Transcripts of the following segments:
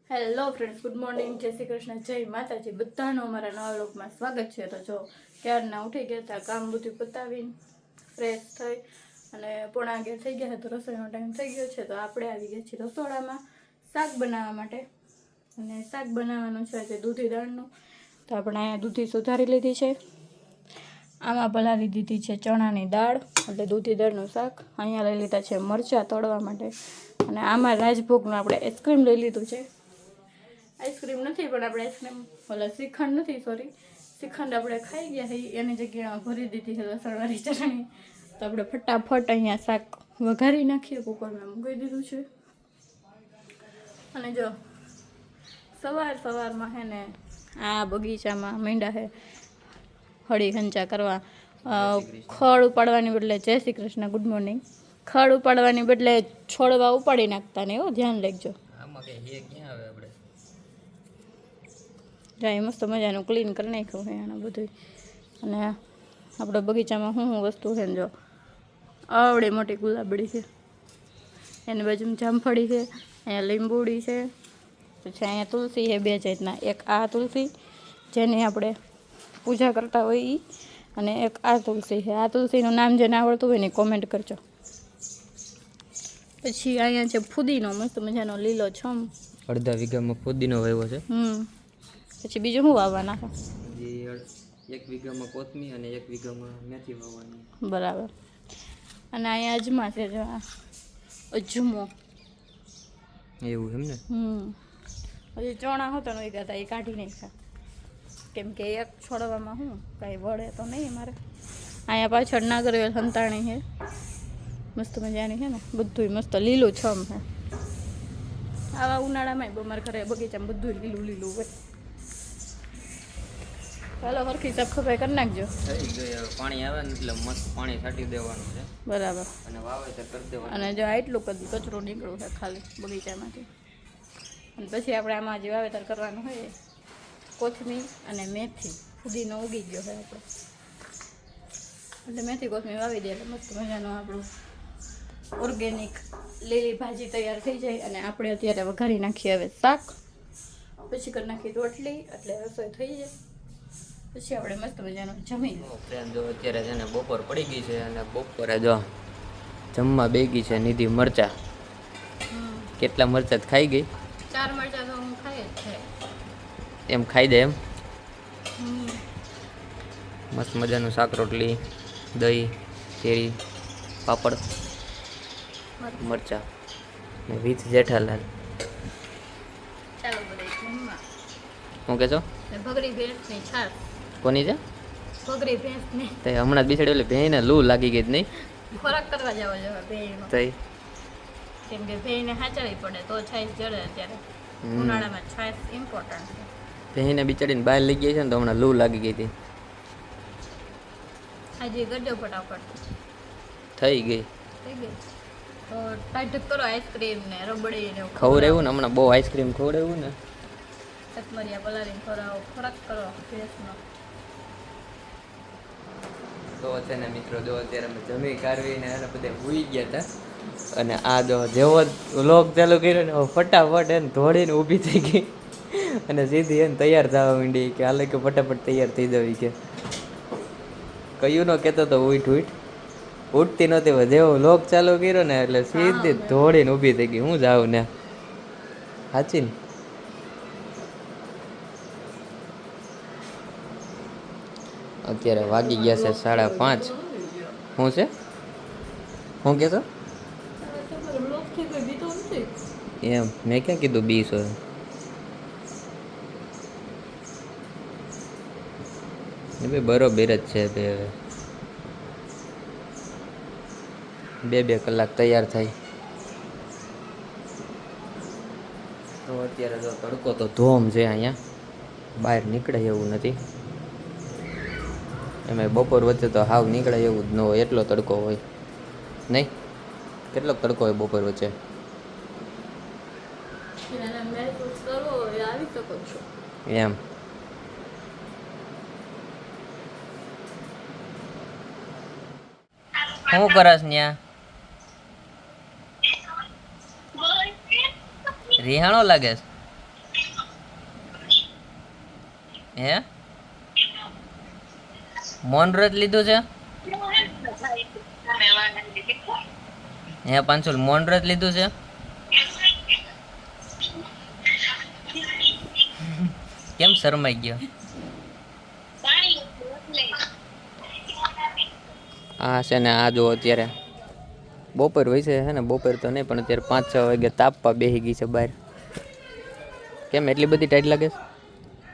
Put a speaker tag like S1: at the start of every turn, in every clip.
S1: Hello friends, good morning, જય શ્રી કૃષ્ણ, જય માતાજી. બધાનું અમારા નવા લોકમાં સ્વાગત છે. તો જો ક્યારના ઉઠી ગયા હતા, કામ બધું પતાવીને ફ્રેશ થઈ અને 11:30 થઈ ગયા છે. તો રસોઈનો ટાઈમ થઈ ગયો છે. તો આપણે આવી ગયા છીએ રસોડામાં શાક બનાવવા માટે. અને શાક બનાવવાનું છે આજે દૂધી દાળનું. તો આપણે અહીંયા દૂધી સુધારી લીધી છે. આમાં પલાળી દીધી છે ચણાની દાળ, એટલે દૂધી દાળનું શાક. અહીંયા લઈ લીધા છે મરચાં તળવા માટે. અને આમાં રાજભોગનું આપણે આઈસ્ક્રીમ લઈ લીધું છે. આઈસ્ક્રીમ નથી પણ આપણે આઈસ્ક્રીમ શ્રીખંડ નથી, શ્રીખંડ આપણે ખાઈ ગયા છીએ, એની જગ્યાએ ભરી દીધી છે લસણવાળી ચટણી. તો આપણે ફટાફટ અહીંયા શાક વઘારી નાખીએ. કુકરમાં મૂકી દીધું છે. અને જો સવારમાં છે ને આ બગીચામાં મીંડા છે હળી ખંચા કરવા. ખડ ઉપાડવાની બદલે જય શ્રી કૃષ્ણ, ગુડ મોર્નિંગ. ખડ ઉપાડવાની બદલે છોડવા ઉપાડી નાખતા ને, એવું ધ્યાન રાખજો. જાય મસ્ત મજાનું ક્લીન કરી નાખ્યું છે આને બધું. અને આપણા બગીચામાં શું વસ્તુ છે ને, જો આવડી મોટી ગુલાબડી છે, એની બાજુમાં જામફળી છે, અહીંયા લીંબુડી છે, પછી અહીંયા તુલસી છે બે જાતના. એક આ તુલસી જેની આપણે પૂજા કરતા હોય એ, અને એક આ તુલસી છે. આ તુલસીનું નામ જેને આવડતું હોય ને કોમેન્ટ કરજો. પછી અહીંયા છે ફુદીનો, મસ્ત મજાનો લીલો છમ.
S2: અડધા વીઘામાં ફુદીનો વાવ્યો છે.
S1: પછી બીજું શું વાવવાના છે?
S2: 1 વીઘામાં કોથમીર અને 1 વીઘામાં મેથી વાવવાની.
S1: બરાબર. અને અહીંયા અજમા છે, જો અજમો
S2: એવું એમ ને.
S1: હજી ચણા હતા ને ગયા હતા, એ કાઢી નાખ્યા, કેમ કે એક છોડવામાં શું કાંઈ વળે તો નહીં મારે. અહીંયા પાછળ નાગરવેલ સંતાણી છે, મસ્ત મજાની છે ને, બધું મસ્ત લીલું છમ છે. આવા ઉનાળામાં અમારા ઘરે બગીચામાં બધું લીલું લીલું હોય. ચાલો હરખી સાફ સફાઈ કરી નાખજો.
S2: થઈ ગઈ, પાણી આવે ને એટલે મસ્ત પાણી છાંટી દેવાનું છે.
S1: બરાબર.
S2: અને વાવેતર કરી દેવાનું.
S1: અને જો આટલું કદી કચરો નીકળ્યું છે ખાલી બગીચામાંથી. અને પછી આપણે આમાં જે વાવેતર કરવાનું હોય, કોથમીર અને મેથી, ફુદીનો ઉગી ગયો છે આપણે, એટલે મેથી કોથમીર વાવી દે એટલે મસ્ત મજાનું આપણું ઓર્ગેનિક લીલી ભાજી તૈયાર થઈ જાય. અને આપણે અત્યારે વઘારી નાખીએ હવે શાક, પછી કરી નાખીએ રોટલી, એટલે રસોઈ થઈ જાય. પછી આપણે મસ્ત મજાનું જમી.
S2: ફ્રેન્ડ જો અત્યારે છે ને બપોર પડી ગઈ છે, અને બપોરે જો જમવા બેગી છે નિધિ મરચા. કેટલા મરચા ખાઈ ગઈ?
S1: 4 મરચા તો હું ખાઈ જ છે.
S2: એમ ખાઈ દે એમ. મસ્ત મજાનું શાક, રોટલી, દહીં, કેરી, પાપડ, મરચા ને વિથ જેઠાલાલ.
S1: ચાલો બધા જમવા.
S2: શું કહેશો?
S1: ભગરી ભેંસની છાશ.
S2: કોની છે?
S1: ભગરી ભેંસની.
S2: તે હમણાં જ બિસાડી એટલે ભેંને લૂ લાગી ગઈ જ નહીં?
S1: ખોરાક કરવા જવો જોઈએ ભેંનો.
S2: તઈ
S1: કેમ કે ભેંને હાચવી પડે તો છાશ જડે. અત્યારે ઉનાળામાં છાશ ઇમ્પોર્ટન્ટ છે.
S2: ભેંને બિચાડીને બહાર લઈ ગઈ છે ને, તો હમણાં લૂ લાગી ગઈ હતી.
S1: આજે કરજો ફટાફટ.
S2: થઈ ગઈ.
S1: થઈ ગઈ તો ટાઈટ કરો આઈસ્ક્રીમ ને રબડી ને
S2: ખવડાવ્યું ને, હમણાં બહુ આઈસ્ક્રીમ ખવડાવ્યું ને.
S1: ચકમરિયા પલાળીને ખવડાવો, ખોરાક કરો ભેંસનો.
S2: તો છે ને મિત્રો, જો અત્યારે અમે જમી કાઢવીને એને બધે ભૂઈ ગયા હતા. અને આ જો જેવો વ્લોગ ચાલુ કર્યો ને, ફટાફટ એને ધોડીને ઊભી થઈ ગઈ અને સીધી એને તૈયાર થવા માંડી કે હાલે કે ફટાફટ તૈયાર થઈ જવી. કે કયું ન કહેતો તો ઉઠતી નહોતી. જેવો વ્લોગ ચાલુ કર્યો ને એટલે સીધી ધોડીને ઊભી થઈ ગઈ. હું જાઉં ને, સાચી ને. અત્યારે વાગી ગયા છે 5:30. શું છે? શું કહેશો? એમ મેં ક્યાં કીધું 20 હોય. બરોબર જ છે. બે કલાક તૈયાર થાય. તો અત્યારે જો તડકો તો ધોમ છે અહીંયા, બહાર નીકળે એવું નથી. એમાં બપોર વચ્ચે તો હાવ નીકળે એવું જ ન હોય, એટલો તડકો હોય. નહીં? કેટલોક તડકો હોય બપોર વચ્ચે? એમ શું કરસ ન્યા? રિહાણો લાગે છે. હે મૌન વ્રત લીધું છે હે પાંચુલ મૌન વ્રત લીધું છે કેમ શરમાઈ ગયો આ છે ને આ જો અત્યારે બપોર હોય છે ને બપોર તો નહીં પણ અત્યારે 5-6 વાગે તાપવા બેસી ગઈ છે બહાર કેમ એટલી બધી ટાઈટ લાગે છે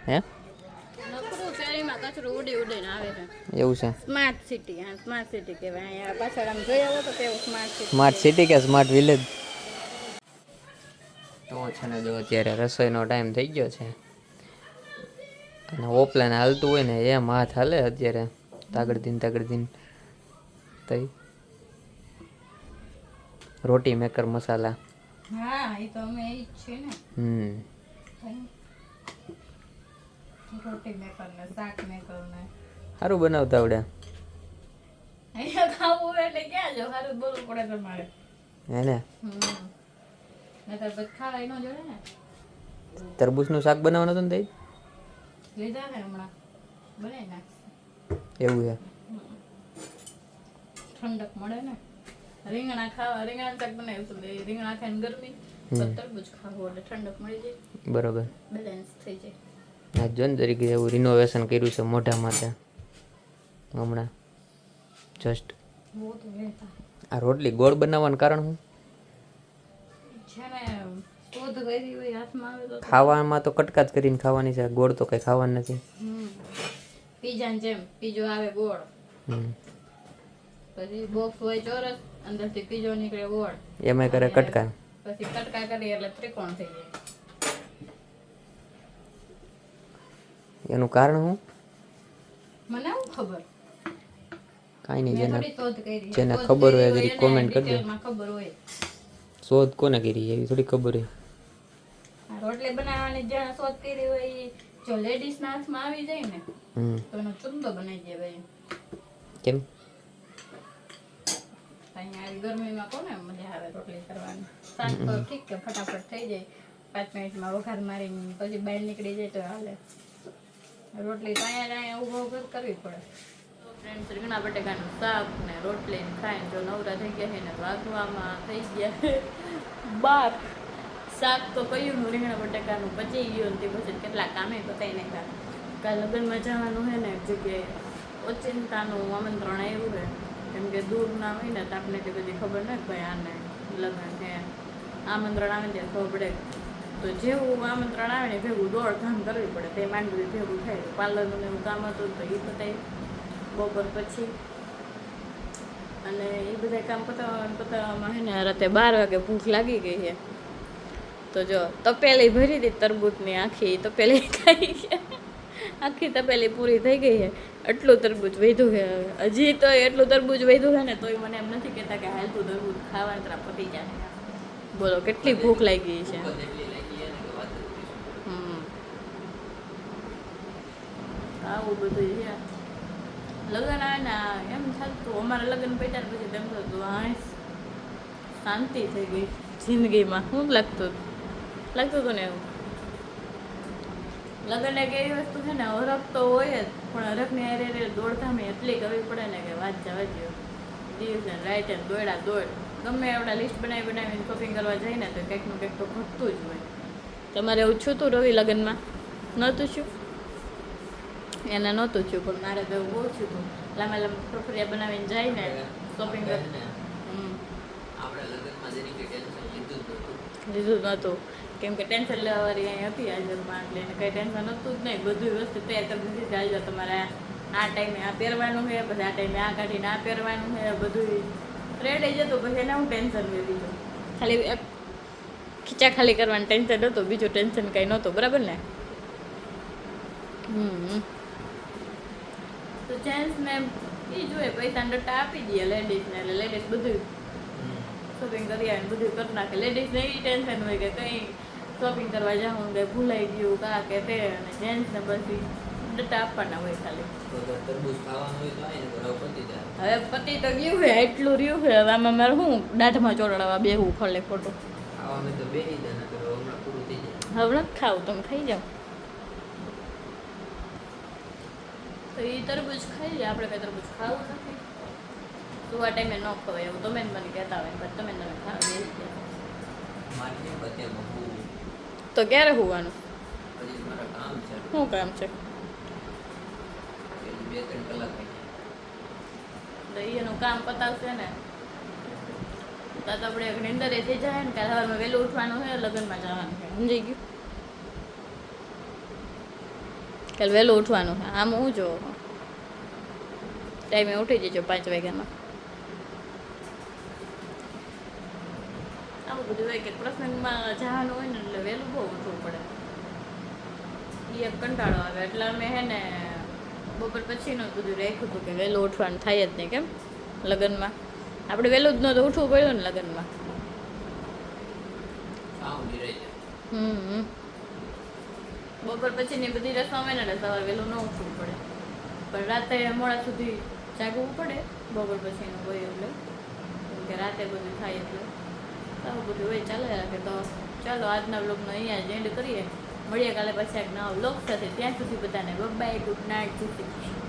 S2: હે
S1: નકરું શેરીમાં કચરો ઉડી ઉડીને આવે છે
S2: એવું છે
S1: સ્માર્ટ સિટી હા સ્માર્ટ સિટી કહેવાય અહીંયા પાછળ આમ જોઈ આવો તો તેવું સ્માર્ટ સિટી
S2: સ્માર્ટ સિટી કે સ્માર્ટ વિલેજ તો છે ને જો અત્યારે રસોઈનો ટાઈમ થઈ ગયો છે અને ઓપલાન હાલતું હોય ને એમ હાથ હાલે અત્યારે તાગડતીન તઈ રોટી મેકર મસાલા
S1: હા એ તો અમે એ જ છીએ ને રોટી મેકર ને શાક મેકર ને
S2: સારું બનાવતા આવડે
S1: અહીંયા ખાવું હોય એટલે ક્યાં જો સારું બોલવું પડે તમારે
S2: હે ને
S1: નકર પછી ખાવાય ન જોડે ને
S2: તરબૂચનું શાક બનાવવાનું હતું ને તઈ
S1: લીધા ને હમણાં બનાવી નાખ
S2: એવું છે
S1: ઠંડક મળે ને રીંગણા ખાવા રીંગણા શાક બનાવ્યું હતું રીંગણા ખાઈને ગરમી તરબૂચ ખાવું એટલે ઠંડક મળી જાય
S2: બરોબર
S1: બેલેન્સ થઈ જાય
S2: આ જોન તરીકે એવું રિનોવેશન કર્યું છે મોઢા માટે હમણાં જસ્ટ
S1: બહુ તો રહેતા
S2: આ રોટલી ગોળ બનાવવાનું કારણ શું
S1: જેને શોધ કરી હોય હાથમાં આવે તો
S2: ખાવામાં તો કટકા જ કરીને ખાવાની છે ગોળ તો કઈ ખાવાનું નથી
S1: પીઝાની જેમ પીઝો આવે ગોળ
S2: હમ.
S1: પછી બોક્સ હોય ચોરસ અંદરથી પીઝો નીકળે ગોળ
S2: એમાં કરે કટકા
S1: પછી કટકા કરી એટલે ત્રિકોણ થઈ જાય
S2: એનું કારણ શું
S1: મને શું ખબર
S2: કાંઈ નહીં
S1: મેં
S2: જેને
S1: થોડી શોધ કરી
S2: જેને
S1: શોધ
S2: ખબર
S1: કરી
S2: હોય
S1: હોય
S2: જરી
S1: એને
S2: comment કરજો.
S1: detailમાં ખબર હોય
S2: શોધ કોને કરી એવી થોડી ખબર હોય
S1: આ રોટલી બનાવવાની જેને શોધ કરી હોય ઈ જો લેડીઝ ના હાથમાં આવી જાય ને
S2: હમ
S1: તો એનો ચુંદો બનાવી દે ભાઈ
S2: કેમ
S1: અહીંયા આવી ગરમીમાં કોને મજા આવે રોટલી કરવાની શાક તો ઠીક કે ફટાફટ થઈ જાય 5 મિનિટમાં વઘાર મારીને પછી બહાર નીકળી જાય તો હાલે રોટલી તો અહીંયા ઊભો કરવી પડે ફ્રેન્ડ્સ રીંગણા બટેકાનું શાક ને રોટલી ને ખાઈને જો નવરા થઈ ગયા છે ને વાગવામાં થઈ ગયા 12 શાક તો કયું નું રીંગણા બટેકાનું પચી ગયું ને તે પછી કેટલા કામે પતાઈ નાખ્યા કાલ લગ્નમાં જવાનું છે ને એક જગ્યાએ ઓચિંતાનું આમંત્રણ આવ્યું છે કેમ કે દૂર ના હોય ને તો આપણે એટલી બધી ખબર ન ભાઈ આને લગ્ન છે આમંત્રણ આવે ત્યારે ખબર પડે તો જેવું આમંત્રણ આવે ને ભેગું દોડધામ કરવી પડે તે માંડવી ભેગું થાય પાર્લરનું એવું કામ હતું તો એ પતાવી બપોર પછી અને એ બધા કામ પતાવવામાં છે ને રાતે 12 વાગે ભૂખ લાગી ગઈ છે તો જો તપેલી ભરી હતી તરબૂચની આખી તપેલી ખાઈ ગયા આખી તપેલી પૂરી થઈ ગઈ છે એટલું તરબૂચ વધ્યું છે હજી તો એટલું તરબૂચ વધ્યું છે ને તોય મને એમ નથી કહેતા કે હાલતું તરબૂચ ખાવાનું તરફ પતી જાય બોલો કેટલી ભૂખ લાગી છે આવું બધું છે લગ્ન આવે ને એમ થતું અમારા લગ્ન પત્યા પછી તેમ થતું હા શાંતિ થઈ ગઈ જિંદગીમાં શું લાગતું હતું ને એવું લગ્ન એક એવી વસ્તુ છે ને હરખ તો હોય જ પણ હરખની હારે દોડધામ એટલી કરવી પડે ને કે વાત જવા દો દિવસ ને રાઈટ એન્ડ દોડ ગમે એવડા લિસ્ટ બનાવીને શોપિંગ કરવા જાય ને તો કંઈકનું કંઈક તો ઘટતું જ હોય તમારે એવું છું તું રવિ લગ્નમાં નહોતું છું એને નહોતું છું પણ મારે તો એવું બહુ છું તું લાંબા લાંબા પ્રક્રિયા બનાવીને જાય ને શોપિંગ લીધું નહોતું કેમ કે ટેન્શન લેવાવાળી અહીં હતી હાજરમાં એટલે એને કંઈ ટેન્શન હતું જ નહીં બધી વસ્તુ તૈયાર કરી દીધી ચાલજો તમારે આ ટાઈમે આ પહેરવાનું છે પછી આ ટાઈમે આ કાઢીને આ પહેરવાનું છે બધું રેડી જતું પછી એને હું ટેન્શન લઈ લીધું ખાલી એક ખીચા ખાલી કરવાનું ટેન્શન હતું બીજું ટેન્શન કંઈ નહોતું બરાબર ને તો જેન્ટ્સને એ જોઈએ પૈસા ડટ્ટા આપી દઈએ લેડીઝને એટલે લેડીઝ બધું શોપિંગ કરી આવે બધું કરી નાખે લેડીઝને એ ટેન્શન હોય કે કંઈ શોપિંગ કરવા જાઉં કે ભૂલાઈ ગયું કા કે તે અને જેન્ટ્સને પછી ડટ્ટા આપવાના હોય ખાલી હવે પતિ તો ગયું છે એટલું રહ્યું છે હવે આમાં મારે શું દાઢમાં ચોરાડવા બેહવું ફળે ખોટું હવે નથી ખાવું તમે ખાઈ જાઓ તો એ તરબૂચ ખાઈ લે, આપણે કઈ તરબૂચ ખાવું નથી. સુવા ટાઈમે ન ખવાય એવું તમે જ મને કહેતા હોય, પણ તમે ખાવા બેસી ગયા.
S2: મારે કેમ અત્યારમાં હું
S1: તો ક્યારે હોવાનું?
S2: પછી મારા કામ છે
S1: શું કામ છે?
S2: એટલે 2-3 કલાક થઈ
S1: તો એનું કામ પતાવશે ને તો આપણે નિંદરે થઈ જાય ને, કાલે સવારમાં વહેલું ઉઠવાનું છે, લગ્નમાં જવાનું છે, સમજી ગયું? કાલે વહેલું ઉઠવાનું છે. આમ હું જો ટાઈમે ઉઠી જજો 5 વાગ્યામાં. આવું બધું હોય કે પ્રસંગમાં જવાનું હોય ને એટલે વહેલું બહુ ઉઠવું પડે. એ એક કંટાળો આવે એટલે અમે હે ને બપોર પછીનું જ બધું રાખ્યું હતું કે વહેલું ઉઠવાનું થાય જ નહીં. કેમ લગ્નમાં આપણે વહેલું જ નહોતું ઉઠવું પડ્યું ને લગ્નમાં.
S2: કામ નિરાઈ જાય.
S1: બપોર પછીની બધી રસમ હોય ને એટલે સવારે વહેલું ન ઉઠવું પડે, પણ રાતે મોડા સુધી જાગવું પડે બપોર પછીનું હોય એટલે, કેમ કે રાતે બધું થાય એટલે આવું બધું હોય ચાલે રાખે. તો ચાલો આજના વ્લોગનો અહીંયા જ એન્ડ કરીએ. મળીએ કાલે પછી એક નવા વ્લોગ સાથે. ત્યાં સુધી બધાને બાય, ગુડ નાઇટ, જય શ્રી કૃષ્ણ.